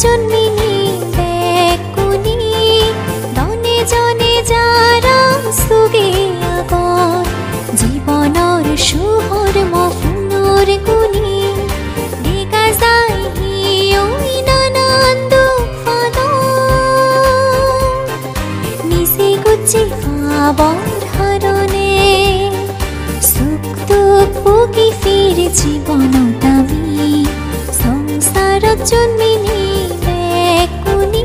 জন্মিনী বেকুনি দনে জনে যাৰা সুগে আগত জীবনৰ সুহৰ মফুনৰ গুণী দেখা যায় হিয়ৈ নানান দুখ নিচে গুচি পাবৰ ধৰণে সুখ দুখ ভুগি ফিৰে জীৱনত আমি সংসাৰত জন্মিনী বেকুনি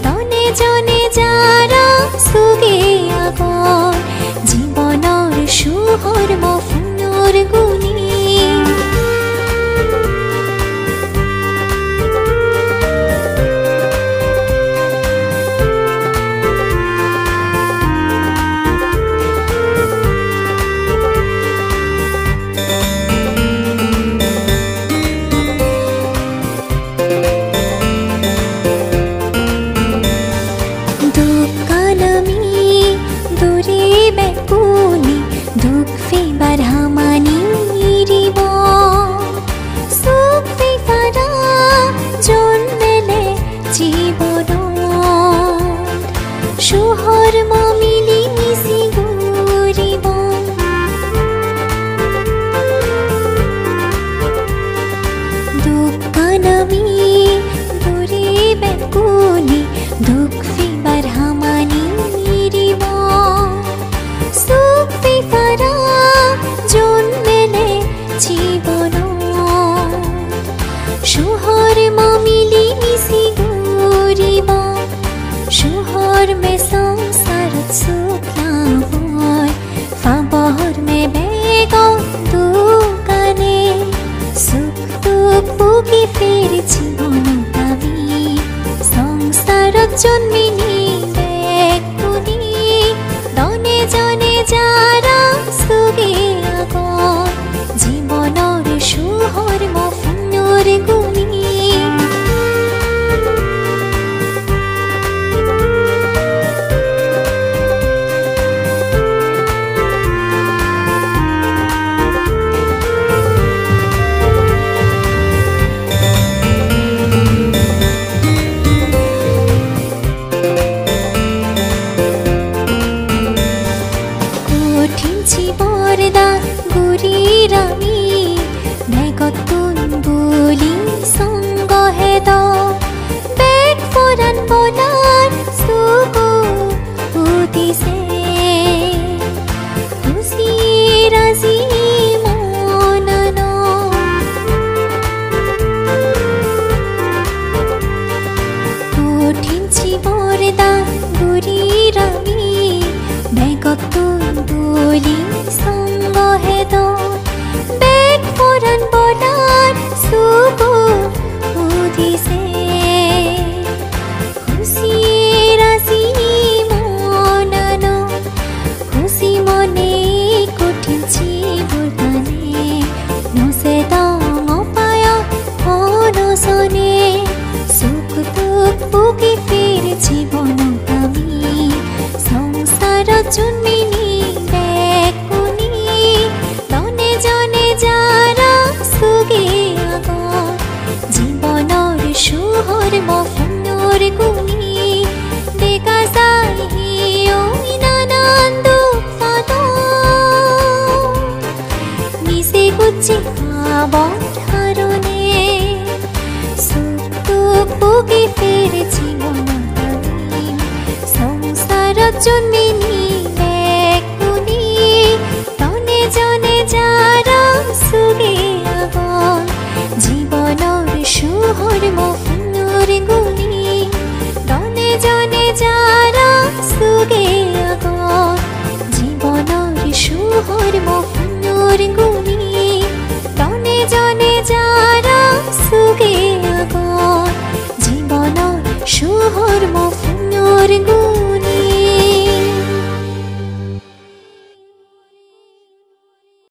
দনে জনে যাৰা সুগে আগত জীৱনৰ সুহৰ মফুনৰ গুণী সুহৰ মমিলি মিছি ঘূৰিব দুখ নামি দূৰে বেকুনি দুখ ফিবাৰ হামানি নিৰিব সুখ ফিফাৰা জন্মেলে জীৱনত সুহৰ মমিলি মিছি ঘূৰিব সুহৰ মে সংসাৰত সুখ নহয় ফাবহৰ মে বেগত দোকানে সুখ দুখ ভুগি ফিৰে জীৱনত আমি সংসাৰত জন্মিনী বেকুনি দনে জনে যাৰা সুগে আগত জীৱনৰ সুহৰ মফুনৰ গুণী জন্মিনী বেকুনি দনে জনে যাৰা সুগে আগত জীৱনৰ সুহৰ মফুনৰ গুণী দেখা যায় হিয়ৈ নানান দুখ নিচে গুচি পাবৰ ধৰণে সুখ দুখ ভুগি ফিৰে জীৱনত আমি সংসাৰত জন্মি